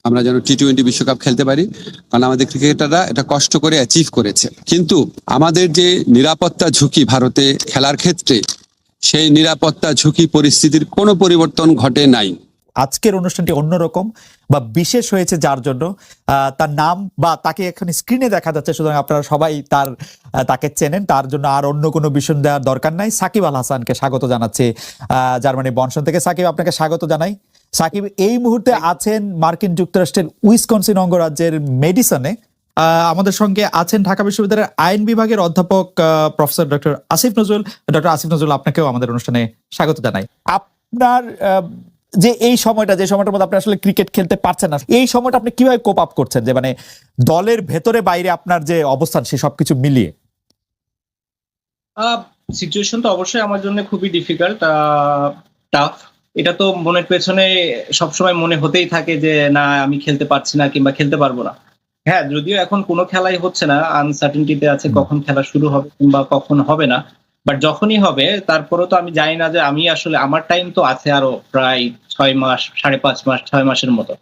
আমরা যেন টি-20 বিশ্বকাপ খেলতে পারি, কারণ আমাদের ক্রিকেটাররা এটা কষ্ট করে অ্যাচিভ করেছে। কিন্তু আমাদের যে নিরাপত্তা ঝুঁকি ভারতে খেলার ক্ষেত্রে, সেই নিরাপত্তা ঝুঁকি পরিস্থিতির কোনো পরিবর্তন ঘটে নাই। আজকের অনুষ্ঠানটি অন্যরকম বা বিশেষ হয়েছে যার জন্য তার নাম বা তাকে এখানে স্ক্রিনে দেখা যাচ্ছে, সুতরাং আপনারা সবাই তাকে চেনেন, তার জন্য আর অন্য কোনো বিষয় দেওয়ার দরকার নাই। সাকিব আল হাসানকে স্বাগত জানাচ্ছি জার্মানি বনসন থেকে। সাকিব, আপনাকে স্বাগত জানাই। সাকিব এই মুহূর্তে আছেন মার্কিন যুক্তরাষ্ট্রের উইসকনসিন অঙ্গরাজ্যের মেডিসনে। আমাদের সঙ্গে আছেন ঢাকা বিশ্ববিদ্যালয়ের আইন বিভাগের অধ্যাপক professor doctor Asif Nazrul. Doctor Asif Nazrul, আপনাকেও আমাদের অনুষ্ঠানে স্বাগত জানাই। আপনার যে এই সময়টা, যে সময়টার মধ্যে আপনি আসলে ক্রিকেট খেলতে পারছেন না, এই সময়টা আপনি কিভাবে কোপ আপ করছেন, যে মানে দলের ভেতরে বাইরে আপনার যে অবস্থান সে সবকিছু মিলিয়ে? সিচুয়েশন তো অবশ্যই আমার জন্য খুবই ডিফিকাল্ট, টাফ। এটা তো মনের পেছনে সবসময় মনে হতেই থাকে যে না, আমি খেলতে পারছি না কিংবা খেলতে পারবো না। হ্যাঁ, যদিও এখন কোনো খেলাই হচ্ছে না, আনসার্টেনটিতে আছে কখন খেলা শুরু হবে কিংবা কখন হবে না। বাট যখনই হবে তারপরেও তো আমি জানি না যে আমি আসলে, আমার টাইম তো আছে আরো প্রায় 6 মাস, 5.5 মাস, 6 মাসের মতো।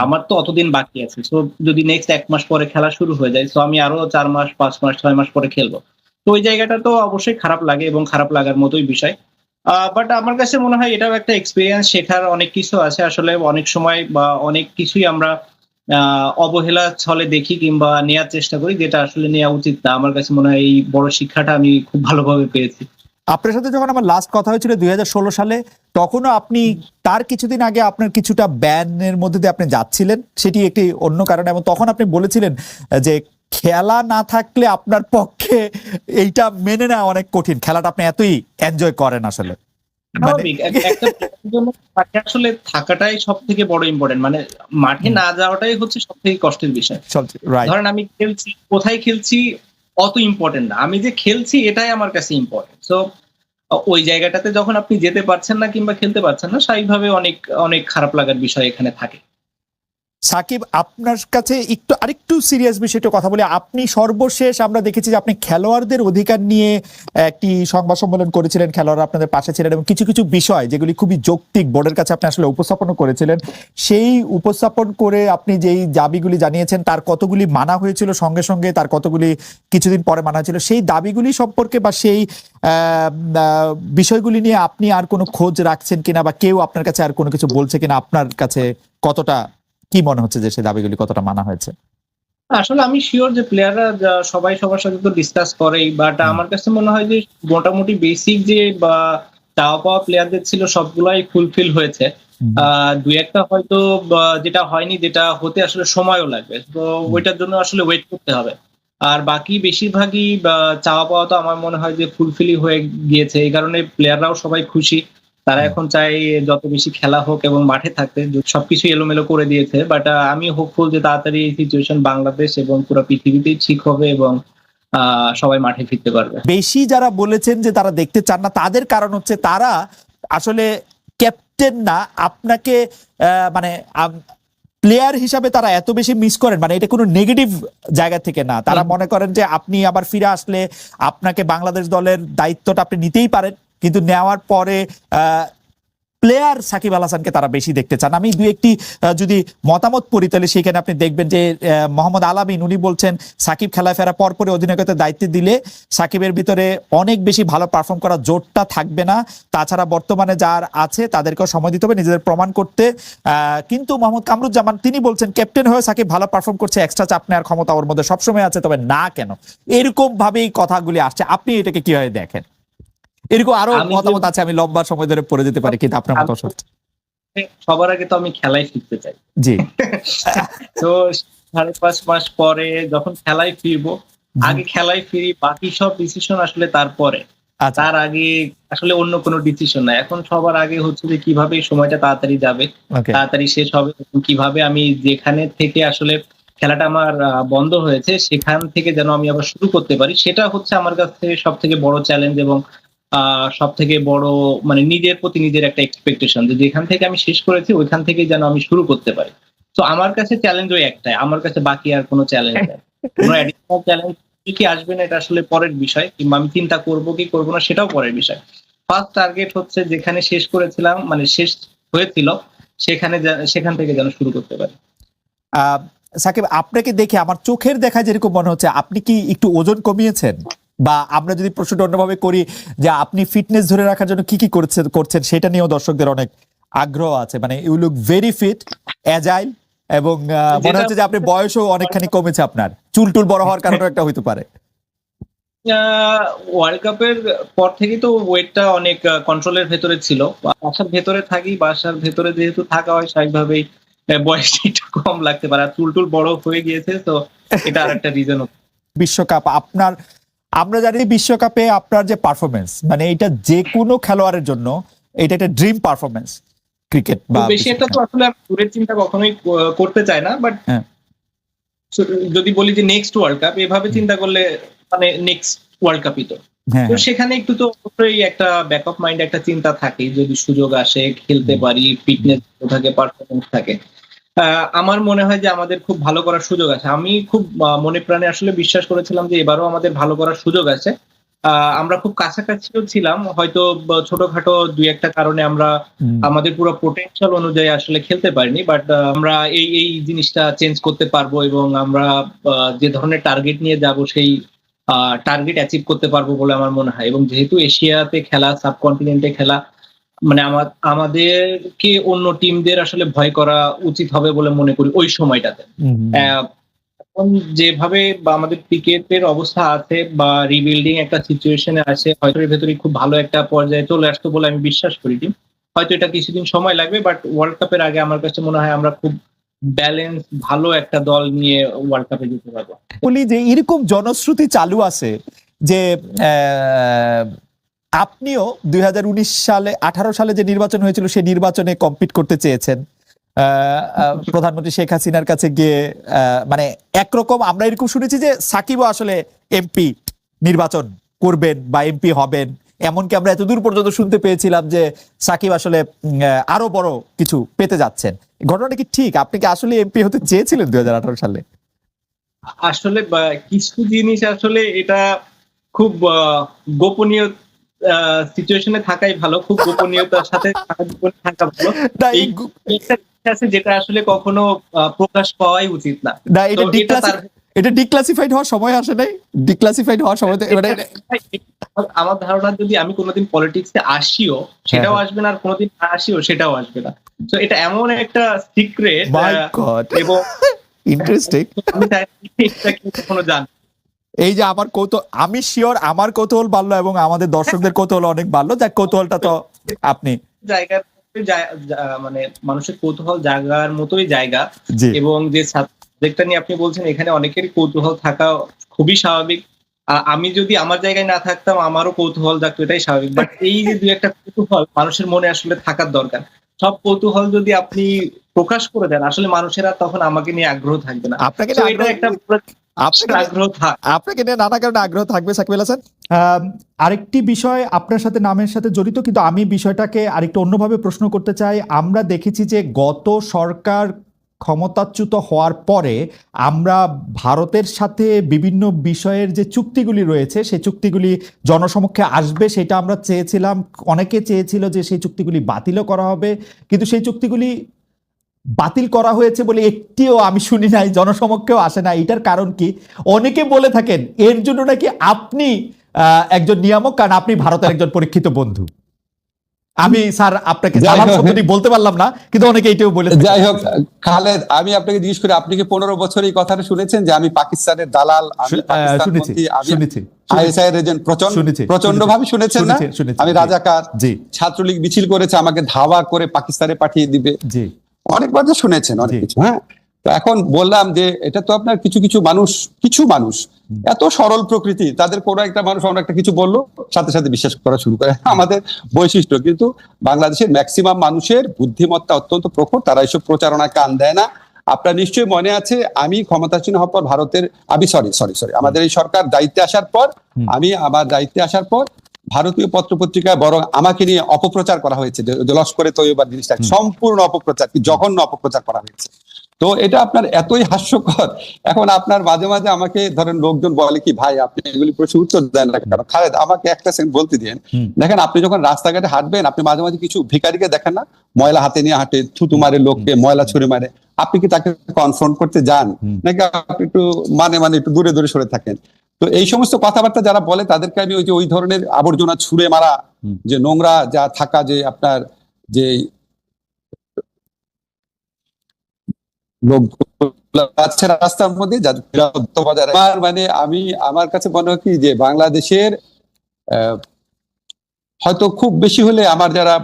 আমার তো অতদিন বাকি আছে। সো যদি নেক্সট 1 মাস পরে খেলা শুরু হয়ে যায়, সো আমি আরো 4 মাস, 5 মাস, 6 মাস পরে খেলবো। তো ওই জায়গাটা তো অবশ্যই খারাপ লাগে এবং খারাপ লাগার মতোই বিষয়। বাট আমার কাছে মনে হয় এটাও একটা এক্সপিরিয়েন্স, শেখার অনেক কিছু আছে। আসলে অনেক সময় বা অনেক কিছুই আমরা অবহেলা ছলে দেখি কিংবা নেওয়ার চেষ্টা করি, যেটা আসলে নেওয়া উচিত না। আমার কাছে মনে হয় এই বড় শিক্ষাটা আমি খুব ভালোভাবে পেয়েছি। আপনার সাথে যখন আমার লাস্ট কথা হয়েছিল 2016 সালে, তখনও আপনি তার কিছুদিন আগে আপনার কিছুটা ব্যানের মধ্যে দিয়ে আপনি যাচ্ছিলেন, সেটি একটি অন্য কারণে, এবং তখন আপনি বলেছিলেন যে খেলা না থাকলে আপনার পক্ষে এইটা মেনে নেওয়া অনেক কঠিন, খেলাটা আপনি এতই এনজয় করেন আসলে। একটা আসলে থাকাটাই সব থেকে বড় ইম্পর্টেন্ট, মানে মাঠে না যাওয়াটাই হচ্ছে সব থেকে কষ্টের বিষয়। ধরেন আমি খেলছি, কোথায় খেলছি অত ইম্পর্টেন্ট না, আমি যে খেলছি এটাই আমার কাছে ইম্পর্টেন্ট। সো ওই জায়গাটাতে যখন আপনি যেতে পারছেন না কিংবা খেলতে পারছেন না, স্বাভাবিকভাবে অনেক অনেক খারাপ লাগার বিষয় এখানে থাকে। সাকিব, আপনার কাছে আরেকটু সিরিয়াস বিষয়টা কথা বলি। আপনি সর্বশেষ আমরা দেখেছি যে আপনি খেলোয়াড়দের অধিকার নিয়ে একটি সংবাদ সম্মেলন করেছিলেন, খেলোয়াড়রা আপনাদের পাশে ছিলেন এবং কিছু কিছু বিষয় যেগুলি খুবই যৌক্তিক বোর্ডের কাছে আপনি আসলে উপস্থাপন করেছিলেন। সেই উপস্থাপন করে আপনি যেই দাবিগুলি জানিয়েছেন তার কতগুলি মানা হয়েছিল সঙ্গে সঙ্গে, তার কতগুলি কিছুদিন পরে মানা হয়েছিল, সেই দাবিগুলি সম্পর্কে বা সেই বিষয়গুলি নিয়ে আপনি আর কোনো খোঁজ রাখছেন কিনা, বা কেউ আপনার কাছে আর কোনো কিছু বলছে কিনা, আপনার কাছে কতটা কি মনে হচ্ছে যে সেই দাবিগুলি কতটা মানা হয়েছে? আসলে আমি শিওর যে প্লেয়াররা সবাই সবার সাথে তো ডিসকাস করেই, বাট আমার কাছে মনে হয় যে মোটামুটি বেসিক যে বা চাওয়া পাওয়া প্লেয়ারদের ছিল সবগুলাই ফুলফিল হয়েছে। দুই একটা হয়তো যেটা হয়নি, যেটা হতে আসলে সময়ও লাগবে, তো ওইটার জন্য আসলে ওয়েট করতে হবে। আর বাকি বেশিরভাগই চাওয়া পাওয়া তো আমার মনে হয় যে ফুলফিলই হয়ে গিয়েছে। এই কারণে প্লেয়াররাও সবাই খুশি, তারা এখন চাই যত বেশি খেলা হোক এবং মাঠে থাকতে। সবকিছু এলোমেলো করে দিয়েছে, বাট আমি হোপফুল যে তাড়াতাড়ি এই সিচুয়েশন বাংলাদেশ এবং পুরো পৃথিবীতেই ঠিক হবে এবং সবাই মাঠে ফিরতে পারবে। বেশি যারা বলেছেন যে তারা দেখতে চান না, তাদের কারণ হচ্ছে তারা আসলে ক্যাপ্টেন না, আপনাকে মানে প্লেয়ার হিসাবে তারা এত বেশি মিস করেন, মানে এটা কোনো নেগেটিভ জায়গা থেকে না। তারা মনে করেন যে আপনি আবার ফিরে আসলে আপনাকে বাংলাদেশ দলের দায়িত্বটা আপনি নিতেই পারেন, কিন্তু নেওয়ার পরে প্লেয়ার সাকিব আল হাসানকে তারা বেশি দেখতে চান। আমি দুই একটি যদি মতামত পড়ি তাহলে সেখানে আপনি দেখবেন যে মোহাম্মদ আলামিন উনি বলছেন সাকিব খেলায় ফেরা পরপরই অধিনায়কত্বের দায়িত্ব দিলে সাকিবের ভিতরে অনেক বেশি ভালো পারফর্ম করার জোরটা থাকবে না, তাছাড়া বর্তমানে যার আছে তাদেরকেও সময় দিতে হবে নিজেদের প্রমাণ করতে। কিন্তু মোহাম্মদ কামরুজ্জামান তিনি বলছেন ক্যাপ্টেন হয়ে সাকিব ভালো পারফর্ম করছে, এক্সট্রা চাপ নেওয়ার ক্ষমতা ওর মধ্যে সবসময় আছে, তবে না কেন, এরকম ভাবেই কথাগুলি আসছে। আপনি এটাকে কিভাবে দেখেন? এরকম আরো মতামত আছে, আমি লম্বা সময় ধরে পড়ে যেতে পারি, কিন্তু আপনার মতামত। সবার আগে তো আমি খেলাই শিখতে চাই। জি। তো 5.5 মাস পরে যখন খেলায় ফিরবো, আগে খেলায় ফিরি, বাকি সব ডিসিশন আসলে তারপরে। তার আগে আসলে অন্য কোনো ডিসিশন না। এখন সবার আগে হচ্ছে যে কিভাবে সময়টা তাড়াতাড়ি যাবে, তাড়াতাড়ি শেষ হবে, কিভাবে আমি যেখানে থেকে আসলে খেলাটা আমার বন্ধ হয়েছে সেখান থেকে যেন আমি আবার শুরু করতে পারি, সেটা হচ্ছে আমার কাছে সব থেকে বড় চ্যালেঞ্জ এবং সব থেকে বড় মানে নিজের প্রতি নিজের একটা এক্সপেকটেশন, যে যেখান থেকে আমি শেষ করেছি ওইখান থেকে যেন আমি শুরু করতে পারি। তো আমার কাছে চ্যালেঞ্জ ওই একটাই, আমার কাছে বাকি আর কোনো চ্যালেঞ্জ নেই। কোনো অ্যাডিশনাল চ্যালেঞ্জ কি আসবে না এটা আসলে পরের বিষয়, কিংবা আমি চিন্তা করবো কি করবো না সেটাও পরের বিষয়। ফার্স্ট টার্গেট হচ্ছে যেখানে শেষ করেছিলাম, মানে শেষ হয়েছিল সেখান থেকে যেন শুরু করতে পারি। সাকিব, আপনাকে দেখে আমার চোখের দেখা যেরকম মনে হচ্ছে আপনি কি একটু ওজন কমিয়েছেন, বা আমরা যদি প্রশ্নটা অন্যভাবে করি যে আপনি ফিটনেস ধরে রাখার জন্য কি কি করছেন সেটা নিয়েও দর্শকদের অনেক আগ্রহ আছে। মানে you look very fit, agile, এবং মনে হচ্ছে যে আপনি বয়সও অনেকখানি কমেছে, আপনার চুল টুল বড় হওয়ার কারণে একটা হইতে পারে। ওয়ার্ল্ড কাপের পর থেকেই তো ওয়েটটা অনেক কন্ট্রোলের ভেতরে ছিল। বাসার ভেতরে থাকি, বাসার ভেতরে যেহেতু থাকা হয় স্বাভাবিকভাবেই বয়সটা একটু কম লাগতে পারে, আর চুল টুল বড় হয়ে গিয়েছে, তো এটা আর একটা রিজন। বিশ্বকাপ আপনার, আমরা জানি বিশ্বকাপে আপনার যে পারফরমেন্স, মানে এটা যে কোনো খেলোয়াড়ের জন্য এটা একটা ড্রিম পারফরমেন্স ক্রিকেট বা বেশি একটা তো আসলে দূরের চিন্তা কখনোই করতে চায় না, বাট হ্যাঁ। যদি বলি যে নেক্সট ওয়ার্ল্ড কাপ, এভাবে চিন্তা করলে মানে নেক্সট ওয়ার্ল্ড কাপই তো। হ্যাঁ, তো সেখানে একটু তো অবশ্যই একটা ব্যাকআপ মাইন্ড একটা চিন্তা থাকে, যদি সুযোগ আসে খেলতে পারি, ফিটনেস থাকে, পারফরমেন্স থাকে। আমার মনে হয় যে আমাদের খুব ভালো করার সুযোগ আছে। আমি খুব মনে প্রাণে আসলে বিশ্বাস করেছিলাম যে এবারও আমাদের ভালো করার সুযোগ আছে। আমরা খুব কাছাকাছিও ছিলাম, হয়তো ছোটখাটো দুই একটা কারণে আমরা আমাদের পুরো পোটেনশিয়াল অনুযায়ী আসলে খেলতে পারিনি, বাট আমরা এই জিনিসটা চেঞ্জ করতে পারবো, এবং আমরা যে ধরনের টার্গেট নিয়ে যাব সেই টার্গেট অ্যাচিভ করতে পারবো বলে আমার মনে হয়। এবং যেহেতু এশিয়াতে খেলা, সাবকন্টিনেন্টে খেলা, মানে আমাদেরকে অন্য টিমদের আসলে ভয় করা উচিত হবে বলে মনে করি ওই সময়টাতে। এখন যেভাবে বা আমাদের ক্রিকেটের অবস্থা আছে বা রিবিল্ডিং একটা সিচুয়েশনে আছে, হয়তো এর ভেতরে খুব ভালো একটা পর্যায়ে চলে আসতো বলে আমি বিশ্বাস করি টিম। হয়তো এটা কিছুদিন সময় লাগবে, বাট ওয়ার্ল্ড কাপের আগে আমার কাছে মনে হয় আমরা খুব ব্যালেন্স ভালো একটা দল নিয়ে ওয়ার্ল্ড কাপে যেতে পারবো। বলি যে এরকম জনশ্রুতি চালু আছে যে আপনিও 2019 সালে 18 সালে যে নির্বাচন হয়েছিল সেই নির্বাচনে কম্পিট করতে চেয়েছেন প্রধানমন্ত্রী শেখ হাসিনার কাছে গিয়ে। মানে একরকম আমরা এরকম শুনেছি যে সাকিবও আসলে এমপি নির্বাচন করবেন বা এমপি হবেন, এমনকি আমরা এতদূর পর্যন্ত শুনতে পেয়েছিলাম যে সাকিব আসলে আরো বড় কিছু পেতে যাচ্ছেন। ঘটনাটা কি ঠিক? আপনি কি আসলে এমপি হতে চেয়েছিলেন 2018 সালে? আসলে কিছু জিনিস আসলে এটা খুব গোপনীয় সিচুয়েশনে থাকাই ভালো, খুব গোপনীয়তার সাথে থাকা ভালো। এই একটা জিনিস আছে যেটা আসলে কখনো প্রকাশ পাওয়াই উচিত না। না, এটা ডিক্লাসিফাইড হওয়ার সময় আসে নাই? ডিক্লাসিফাইড হওয়ার সময় মানে আমার ধারণা যদি আমি কোনোদিন পলিটিক্সে আসিও সেটাও আসবে না, আর কোনোদিন না আসিও সেটাও আসবে না। তো এটা এমন একটা সিক্রেট, মাই গড, এবং ইন্টারেস্টিং। আমি চাই এটা কেউ কখনো জানে। এই যে আমার কৌতূহল, আমি শিওর আমার কৌতূহল বাড়লো এবং আমাদের দর্শকদের কৌতূহল অনেক বাড়লো। যাক, কৌতূহলটা তো আপনি জায়গার মানে মানুষের কৌতূহল জায়গার মতোই জায়গা, জি। এবং যে সাবজেক্টটা নিয়ে আপনি বলছেন এখানে অনেকেরই কৌতূহল থাকা খুবই স্বাভাবিক। আমি যদি আমার জায়গায় না থাকতাম আমারও কৌতূহল থাকতো, এটাই স্বাভাবিক। বাট এই যে দুই একটা কৌতূহল মানুষের মনে আসলে থাকার দরকার। সব কৌতূহল যদি আপনি প্রকাশ করে দেন আসলে মানুষেরা তখন আমাকে নিয়ে আগ্রহ থাকবে না। আপনাকে তো এটা একটা আগ্রহ আপনাকে নিয়ে নানা কারণে আগ্রহ থাকবে সাকিব আল হাসান। আরেকটি বিষয় আপনার সাথে নামের সাথে জড়িত, কিন্তু আমি বিষয়টাকে আরেকটু অন্যভাবে প্রশ্ন করতে চাই। আমরা দেখেছি যে গত সরকার ক্ষমতাচ্যুত হওয়ার পরে আমরা ভারতের সাথে বিভিন্ন বিষয়ের যে চুক্তিগুলি রয়েছে সেই চুক্তিগুলি জনসমক্ষে আসবে, সেটা আমরা চেয়েছিলাম। অনেকে চেয়েছিল যে সেই চুক্তিগুলি বাতিলও করা হবে, কিন্তু সেই চুক্তিগুলি বাতিল করা হয়েছে বলে একটিও আমি শুনি নাই, জনসমক্ষেও আসে না। এটার কারণ কি? অনেকে বলে থাকেন এর জন্য নাকি আপনি একজন নিয়ামক, কারণ আপনি ভারতের একজন পরীক্ষিত বন্ধু। আমি স্যার আপনাকে সালাম শব্দটি বলতে পারলাম না, কিন্তু অনেকে এটাও বলে। যাই হোক খালেদ, আমি আপনাকে জিজ্ঞেস করি, আপনি কি 15 বছর এই কথাটা শুনেছেন যে আমি পাকিস্তানের দালাল, আমি পাকিস্তান মন্ত্রী, আমি আইএসআই এর এজেন্ট? প্রচন্ড ভাবে শুনেছেন না? আমি রাজাকার, ছাত্রলীগ মিছিল করেছে আমাকে ধাওয়া করে পাকিস্তানে পাঠিয়ে দিবে, অনেকবার তো শুনেছেন অনেক কিছু। হ্যাঁ, তো এখন বললাম যে এটা তো আপনার কিছু মানুষ এত সরল প্রকৃতি, তাদের কোনো একটা মানুষ অন্য একটা কিছু বললো সাথে সাথে বিশ্বাস করা শুরু করে, আমাদের বৈশিষ্ট্য। কিন্তু বাংলাদেশের ম্যাক্সিমাম মানুষের বুদ্ধিমত্তা অত্যন্ত প্রখর, তারা এইসব প্রচারণায় কান দেয় না। আপনার নিশ্চয়ই মনে আছে আমি ক্ষমতাসীন হওয়ার পর আমাদের এই সরকার দায়িত্বে আসার পর, আমার দায়িত্বে আসার পর ভারতীয় পত্রপত্রিকায় বরং আমাকে নিয়ে অপপ্রচার করা হয়েছে, লস্করে তৈয়বার জিনিসটা সম্পূর্ণ অপপ্রচার, কি জঘন্য অপপ্রচার করা হয়েছে। তো এটা আপনার এতই হাস্যকর। এখন আপনার মাঝে মাঝে আমাকে ধরেন লোকজন বলে কি, ভাই আপনি এগুলি প্রশ্ন উত্তর দেন না কেন? খালেদ, আমাকে একটা সেকেন্ড বলতে দিন। দেখেন, আপনি যখন রাস্তাঘাটে হাঁটবেন, আপনি মাঝে মাঝে কিছু ভিখারিকে দেখেন না, ময়লা হাতে নিয়ে হাঁটে, থুতু মারে লোককে, ময়লা ছুঁড়ে মারে, আপনি কি তাকে কনফ্রন্ট করতে যান, নাকি আপনি একটু মানে একটু দূরে দূরে সরে থাকেন? তো এই সমস্ত কথাবার্তা যারা বলে তাদেরকে আমি ওই ধরনের আবর্জনা ছুঁড়ে মারা, যে নোংরা যা থাকা, যে আপনার যে লোক আছে রাস্তার মধ্যে, যাদের নিরাপত্তা বজায় রাখে। মানে আমার কাছে মনে হয় কি, যে বাংলাদেশের হয়তো খুব বেশি হলে আমার যারা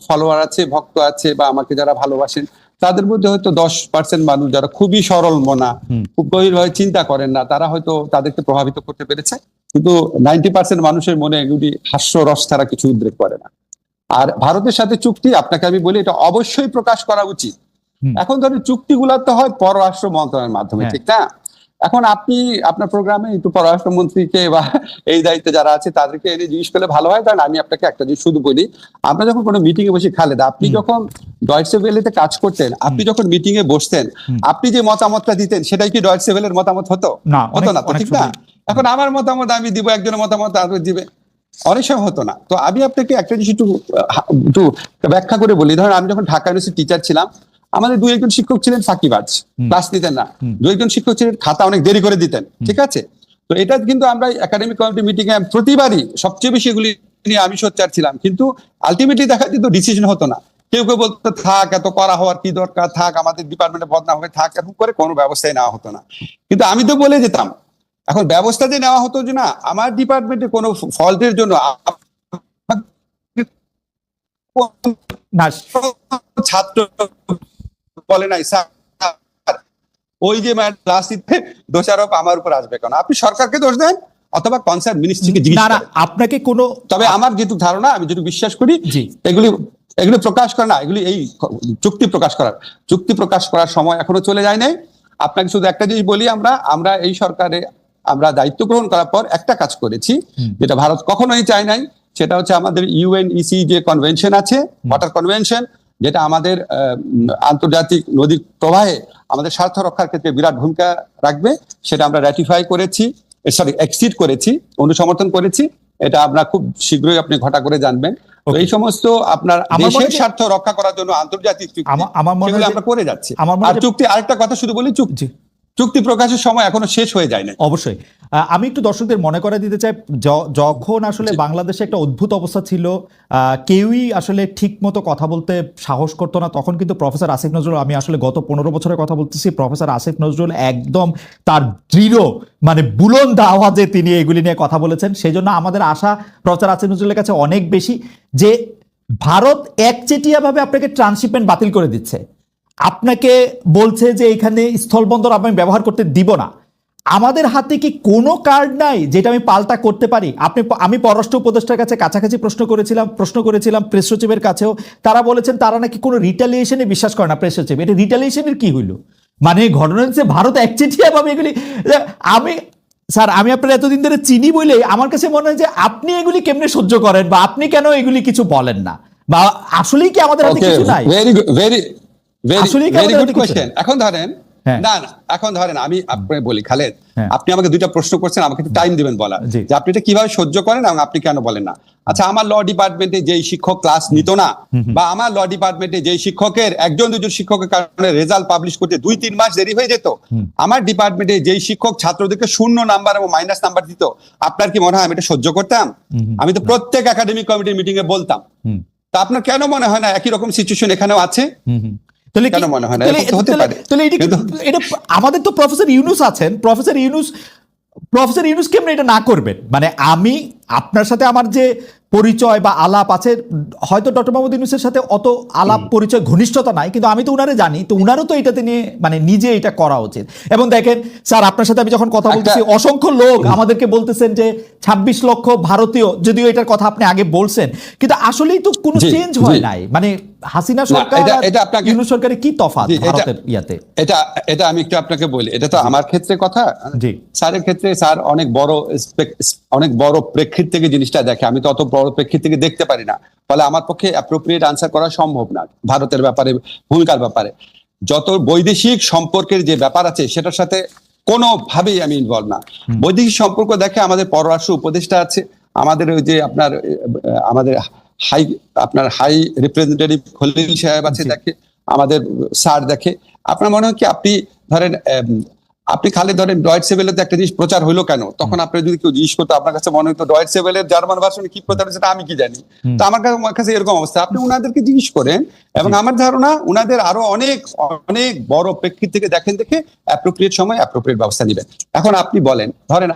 ফলোয়ার আছে, ভক্ত আছে, বা আমাকে যারা ভালোবাসেন, তাদের মধ্যে হয়তো 10% মানুষ যারা খুবই সরল মনা, খুব গভীরভাবে চিন্তা করেন না, তারা হয়তো তাদেরকে প্রভাবিত করতে পেরেছে। কিন্তু 90% মানুষের মনে এগুলি হাস্যরস ছাড়া কিছু উদ্রেক করে না। আর ভারতের সাথে চুক্তি, আপনাকে আমি বলি, এটা অবশ্যই প্রকাশ করা উচিত। এখন ধরেন চুক্তিগুলো তো হয় পররাষ্ট্র মন্ত্রণালয়ের মাধ্যমে, ঠিক না? এখন আপনি আপনার প্রোগ্রামে একটু পররাষ্ট্রমন্ত্রীকে বা এই দায়িত্বে যারা আছে তাদেরকে এনে জিজ্ঞেস করলে ভালো হয়। কারণ আমি আপনাকে একটা জিনিস শুধু বলি, আমরা যখন কোনো মিটিং এ বসি, খালেদা, আপনি যখন ডয়েচে ভেলেতে কাজ করতেন, আপনি যখন মিটিং এ বসতেন, আপনি যে মতামতটা দিতেন সেটাই কি ডয়েচে ভেলের মতামত হতো? হতো না তো, ঠিক না? এখন আমার মতামত আমি দিব, একজনের মতামত আরেকজন দিবে, অনেক সময় হতো না। তো আমি আপনাকে একটা জিনিস একটু ব্যাখ্যা করে বলি। ধরেন আমি যখন ঢাকা ইউনিভার্সিটির টিচার ছিলাম, আমাদের 2-1 শিক্ষক ছিলেন ফাঁকিবাজ, ক্লাস নিতেন না। 2-1 শিক্ষক ছিলেন খাতা অনেক দেরি করে দিতেন, ঠিক আছে? তো এটা কিন্তু আমরা একাডেমিক কমিটি মিটিং এ প্রতিবারই সবচেয়ে বেশি এগুলি নিয়ে আমি সোচ্চার ছিলাম, কিন্তু আলটিমেটলি দেখা যেত ডিসিশন হতো না। কেউ কেউ বলতো থাক, এত করা হওয়ার কি দরকার, থাক, আমাদের ডিপার্টমেন্টে বদনাম হবে, থাক, এরকম করে কোনো ব্যবস্থাই নেওয়া হতো না। কিন্তু আমি তো বলে যেতাম, এখন ব্যবস্থা যে নেওয়া হতো যে না, আমার ডিপার্টমেন্টে কোনো ফল্টের জন্য ছাত্র বলে নাই স্যার, ওই যে ক্লাস নিতে দোষারোপ আমার উপর আসবে কেন? আপনি সরকারকে দোষ দেন অথবা কনসার্ন মিনিস্ট্রিকে জিজ্ঞেস করেন। আপনাকে কোনো, তবে আমার যেটুকু ধারণা, আমি যেটুকু বিশ্বাস করি, এগুলি প্রকাশ করে না, এগুলি এই চুক্তি প্রকাশ করার সময় এখনো চলে যায় নাই। আপনাকে শুধু একটা জিনিস বলি, আমরা এই সরকারে আমরা দায়িত্ব গ্রহণ করার পর একটা কাজ করেছি, যেটা ভারত কখনোই চায় নাই। সেটা হচ্ছে আমাদের ইউএনইসি যে কনভেনশন আছে, ওয়াটার কনভেনশন, যেটা আমাদের আন্তর্জাতিক নদীর প্রবাহে আমাদের স্বার্থ রক্ষার ক্ষেত্রে বিরাট ভূমিকা রাখবে, সেটা আমরা র্যাটিফাই করেছি, এক্সিড করেছি, অনুসমর্থন করেছি। এটা আমরা খুব শীঘ্রই আপনি ঘটা করে জানবেন। এই সমস্ত আপনার দেশের স্বার্থ রক্ষা করার জন্য আন্তর্জাতিক চুক্তি আমরা করে যাচ্ছি। আর চুক্তি, আরেকটা কথা শুধু বলি, চুক্তি প্রকাশের সময় এখনো শেষ হয়ে যায় না। অবশ্যই আমি একটু দর্শকদের মনে করে দিতে চাই, যখন আসলে বাংলাদেশে একটা অদ্ভুত অবস্থা ছিল, কেউই আসলে ঠিক মতো কথা বলতে সাহস করতো না, তখন কিন্তু প্রফেসর আসিফ নজরুল, আমি আসলে গত 15 বছরের কথা বলতেছি, প্রফেসর আসিফ নজরুল একদম তার দৃঢ় মানে বুলন্দ আওয়াজে তিনি এগুলি নিয়ে কথা বলেছেন। সেই জন্য আমাদের আশা প্রফেসর আসিফ নজরুলের কাছে অনেক বেশি, যে ভারত একচেটিয়াভাবে আপনাকে ট্রান্সশিপমেন্ট বাতিল করে দিচ্ছে, আপনাকে বলছে যে এখানে স্থলবন্দর আমি ব্যবহার করতে দিব না। আমাদের হাতে কি কোনো কার্ড নাই যেটা আমি পাল্টা করতে পারি? আমি পররাষ্ট্র উপদেষ্টার কাছে কাছাকাছি প্রশ্ন করেছিলাম প্রেস সচিবের কাছেও, তারা বলেছেন তারা নাকি কোনো রিটালিয়েশনে বিশ্বাস করে না। প্রেস সচিব, এটা রিটালিয়েশনের কি হইল? মানে ঘটনা হচ্ছে ভারত একচেটিয়া ভাবে এগুলি, স্যার আমি আপনার এতদিন ধরে চিনি বলে আমার কাছে মনে হয় যে আপনি এগুলি কেমনে সহ্য করেন, বা আপনি কেন এগুলি কিছু বলেন না, বা আসলেই কি আমাদের হাতে কিছু নাই? Very good question. এখন ধরেন এখন ধরেন আমি আপনাকে বলি, খালেদ, আপনি আমাকে 2টা প্রশ্ন করছেন, আমাকে একটু টাইম দিবেন বলা, যে আপনি এটা কিভাবে সহ্য করেন এবং আপনি কেন বলেন না। আচ্ছা, আমার ল ডিপার্টমেন্টে যেই শিক্ষক ক্লাস নিত না, বা আমার ল ডিপার্টমেন্টে যেই শিক্ষকের 1-2 শিক্ষকের কারণে রেজাল্ট পাবলিশ করতে 2-3 মাস দেরি হয়ে যেত, আমার ডিপার্টমেন্টে যেই শিক্ষক ছাত্রদেরকে 0 নাম্বার এবং মাইনাস নাম্বার দিত, আপনার কি মনে হয় আমি এটা সহ্য করতাম? আমি তো প্রত্যেক একাডেমিক কমিটির মিটিং এ বলতাম। তা আপনার কেন মনে হয় না একই রকম সিচুয়েশন এখানেও আছে? কেন মনে হয় না হতে পারে? এটা আমাদের তো প্রফেসর ইউনুস আছেন, প্রফেসর ইউনুস কেমনে এটা না করবেন? মানে আমি আপনার সাথে আমার যে পরিচয় বা আলাপ আছে, হয়তো ডক্টর মোহাম্মদ ইউনূসের সাথে অত আলাপ পরিচয় ঘনিষ্ঠতা নাই, কিন্তু আমি তো উনারে জানি, তো উনারও তো এটাতে নিয়ে মানে নিজে এটা করা উচিত। এবং দেখেন স্যার, আপনার সাথে আমি যখন কথা বলতেছি, অসংখ্য লোক আমাদেরকে বলতেছেন যে 26 লক্ষ ভারতীয়, যদিও এটার কথা আপনি আগে বলছেন, কিন্তু আসলেই তো কোনো চেঞ্জ হয় নাই। মানে হাসিনা সরকার আর ইউনূস সরকারের কি তফাৎ ভারতের ইয়াতে? এটা আমি একটু আপনাকে বলি, এটা তো আমার ক্ষেত্রে কথা, স্যারের ক্ষেত্রে স্যার অনেক বড় প্রেক্ষিত থেকে জিনিসটা দেখে, আমি তো অত বড় প্রেক্ষিত থেকে দেখতে পারি না, ফলে আমার পক্ষে অ্যাপ্রোপ্রিয়েট আনসার করা সম্ভব না ভারতের ব্যাপারে, ভূমিকার ব্যাপারে। যত বৈদেশিক সম্পর্কের যে ব্যাপার আছে সেটার সাথে কোনোভাবেই আমি ইনভলভ না। বৈদেশিক সম্পর্ক দেখে আমাদের পররাষ্ট্র উপদেষ্টা আছে, আমাদের ওই যে আপনার আমাদের হাই রিপ্রেজেন্টেটিভ খলিল সাহেব আছে দেখে, আমাদের স্যার দেখে। আপনার মনে হয় কি আপনি ধরেন আপনি খালি ধরেন ডয়েট সেভেলের একটা জিনিস প্রচার হলো কেন, তখন আপনি যদি কেউ জিজ্ঞেস করতো আপনার কাছে মনে হতো ডয়েট সেভেলের জার্মান ভার্সনে কি প্রচার হচ্ছে আমি কি জানি। তো আমার কাছে এরকম অবস্থা, আপনি উনাদেরকে জিজ্ঞেস করেন এবং আমার ধারণা উনাদের আরো অনেক অনেক বড় প্রেক্ষিত থেকে দেখে অ্যাপ্রোপ্রিয়েট সময় অ্যাপ্রোপ্রিয়েট ব্যবস্থা নেবেন। এখন আপনি বলেন, ধরেন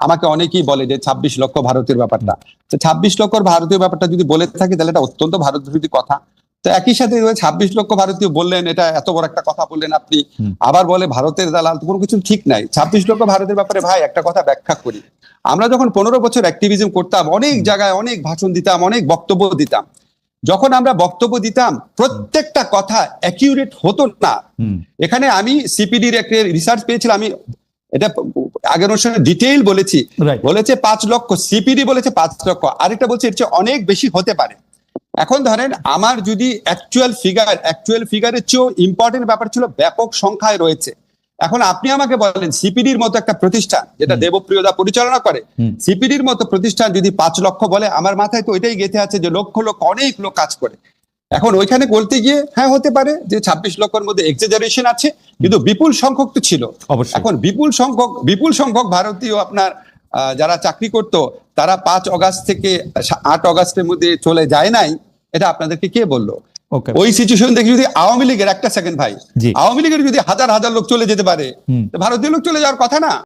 আমাকে অনেকেই বলে যে 26 লক্ষ ভারতীয় ব্যাপারটা, তো 26 লক্ষ ভারতীয় ব্যাপারটা যদি বলে থাকি তাহলে এটা অত্যন্ত ভারত বিরোধী কথা। তো একই সাথে 26 লক্ষ ভারতীয় বললেন, এটা এত বড় একটা কথা বললেন আপনি, আবার বলে ভারতের দালাল, কোনো কিছু ঠিক নাই। 26 লক্ষ ভারতের ব্যাপারে ভাই একটা কথা ব্যাখ্যা করি। আমরা যখন 15 বছর অ্যাক্টিভিজম করতাম, অনেক জায়গায় অনেক ভাষণ দিতাম, অনেক বক্তব্য দিতাম, যখন আমরা বক্তব্য দিতাম প্রত্যেকটা কথা অ্যাকিউরেট হতো না। এখানে আমি সিপিডির একটা রিসার্চ পেয়েছিলাম, আমি এটা আগের অনুষ্ঠানে ডিটেইল বলেছি, বলেছে 5 লক্ষ, সিপিডি বলেছে 5 লক্ষ, আরেকটা বলছে এর চেয়ে অনেক বেশি হতে পারে। এখন ধরেন আমার যদি অ্যাকচুয়াল ফিগারের চেয়েও ইম্পর্টেন্ট ব্যাপার ছিল ব্যাপক সংখ্যায় রয়েছে। এখন আপনি আমাকে বলেন সিপিডির মতো একটা প্রতিষ্ঠান যেটা দেবপ্রিয়দা পরিচালনা করে, সিপিডির মতো প্রতিষ্ঠান যদি 5 লক্ষ বলে, আমার মাথায় তো এটাই গেঁথে আছে যে লক্ষ লক্ষ অনেক লোক কাজ করে। এখন ওইখানে বলতে গিয়ে হ্যাঁ হতে পারে যে 26 লক্ষের মধ্যে এক্সাজারেশন আছে, কিন্তু বিপুল সংখ্যক তো ছিল। এখন বিপুল সংখ্যক ভারতীয় আপনার যারা চাকরি করতো তারা 5 অগাস্ট থেকে 8 অগাস্টের মধ্যে চলে যায় নাই, এটা আপনাদেরকে কে বললো? ওই সিচুয়েশন দেখে যদি আওয়ামী লীগের, একটা সেকেন্ড ভাই, আওয়ামী লীগের যদি হাজার হাজার লোক চলে যেতে পারে, ভারতীয় লোক চলে যাওয়ার কথা না।